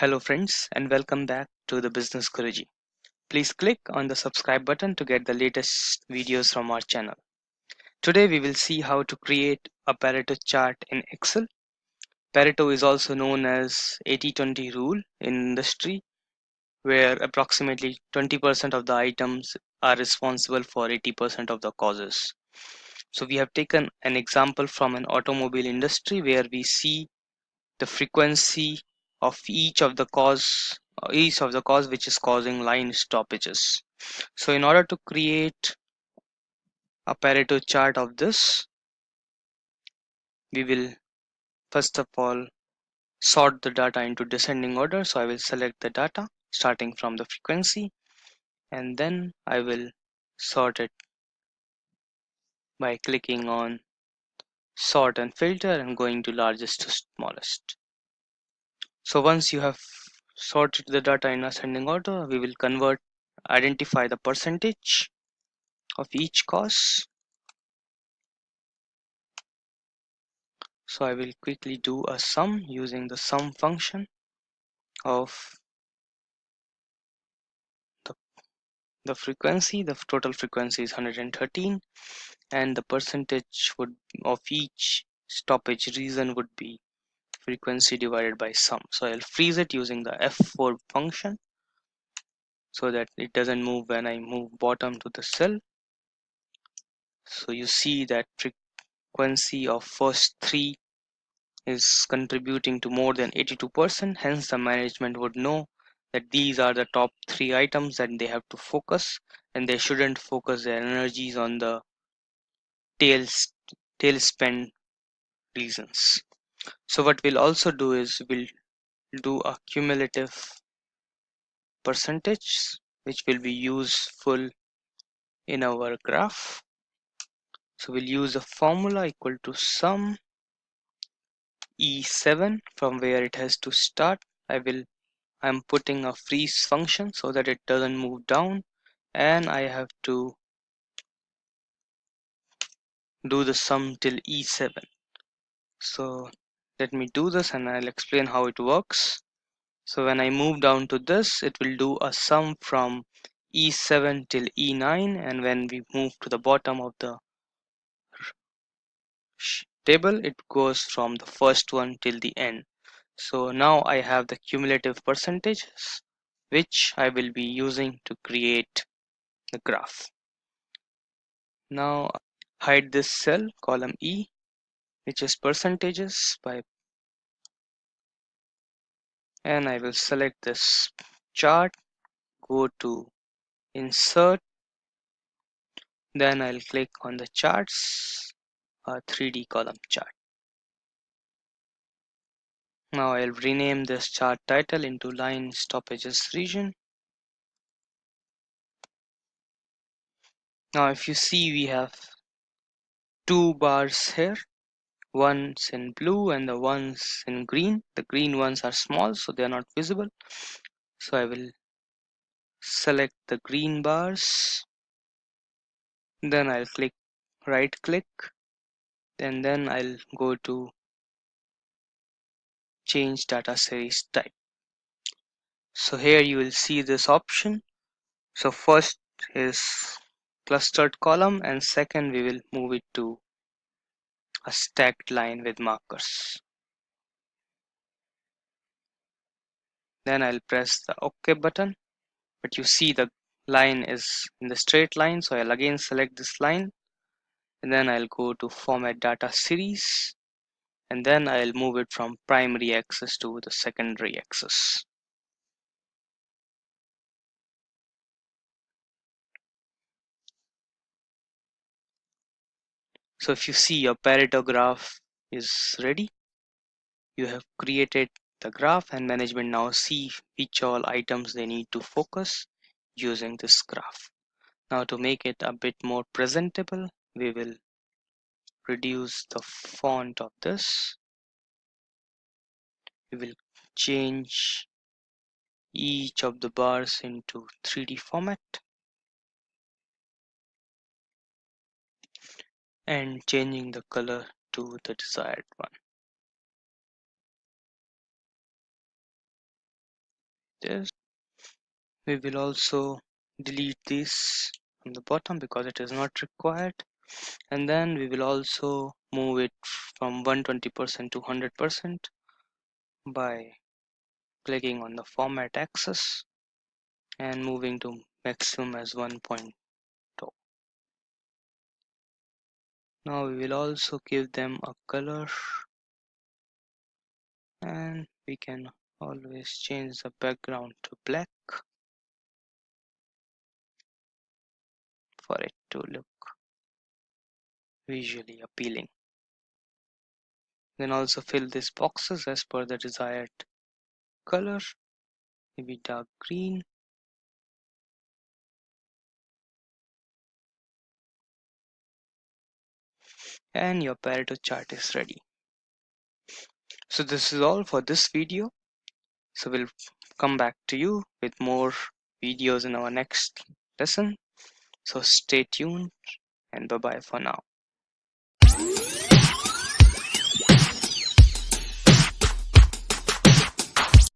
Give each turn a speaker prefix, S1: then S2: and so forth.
S1: Hello friends and welcome back to the Business Guruji. Please click on the subscribe button to get the latest videos from our channel. Today we will see how to create a Pareto chart in Excel. Pareto is also known as 80-20 rule in industry, where approximately 20% of the items are responsible for 80% of the causes. So we have taken an example from an automobile industry where we see the frequency of each of the cause which is causing line stoppages. So in order to create a Pareto chart of this, we will first of all sort the data into descending order. So I will select the data starting from the frequency, and then I will sort it by clicking on sort and filter and going to largest to smallest. So once you have sorted the data in ascending order, we will identify the percentage of each cause. So I will quickly do a sum using the sum function of the, the frequency. The total frequency is 113, and the percentage of each stoppage reason would be frequency divided by sum. So I'll freeze it using the F4 function so that it doesn't move when I move bottom to the cell. So you see that frequency of first three is contributing to more than 82%. Hence the management would know that these are the top three items that they have to focus, and they shouldn't focus their energies on the tail tail spend reasons. So what we'll also do is we'll do a cumulative percentage which will be useful in our graph. So we'll use a formula equal to sum E7 from where it has to start. I'm putting a freeze function so that it doesn't move down, and I have to do the sum till E7. So let me do this and I'll explain how it works. So when I move down to this, it will do a sum from E7 till E9, and when we move to the bottom of the table, it goes from the first one till the end. So now I have the cumulative percentages which I will be using to create the graph. Now hide this cell, column E, which is percentages and I will select this chart, go to insert, then I'll click on the charts, a 3D column chart. Now I'll rename this chart title into line stoppages region. Now if you see, we have two bars here, one's in blue and the one's in green. The green ones are small, so they are not visible. So I will select the green bars, then I'll right click, and then I'll go to change data series type. So here you will see this option. So first is clustered column, and second we will move it to a stacked line with markers. Then I'll press the OK button, but you see the line is in the straight line, so I'll again select this line, and then I'll go to format data series, and then I'll move it from primary axis to the secondary axis. So if you see, your Pareto graph is ready. You have created the graph, and management now see which all items they need to focus using this graph. Now to make it a bit more presentable, we will reduce the font of this. We will change each of the bars into 3D format and changing the color to the desired one. this. We will also delete this from the bottom because it is not required, and then we will also move it from 120% to 100% by clicking on the format axis and moving to maximum as 1.0. Now we will also give them a color, and we can always change the background to black for it to look visually appealing. Then also fill these boxes as per the desired color, maybe dark green. And your Pareto chart is ready. So this is all for this video. So we'll come back to you with more videos in our next lesson. So stay tuned and bye bye for now.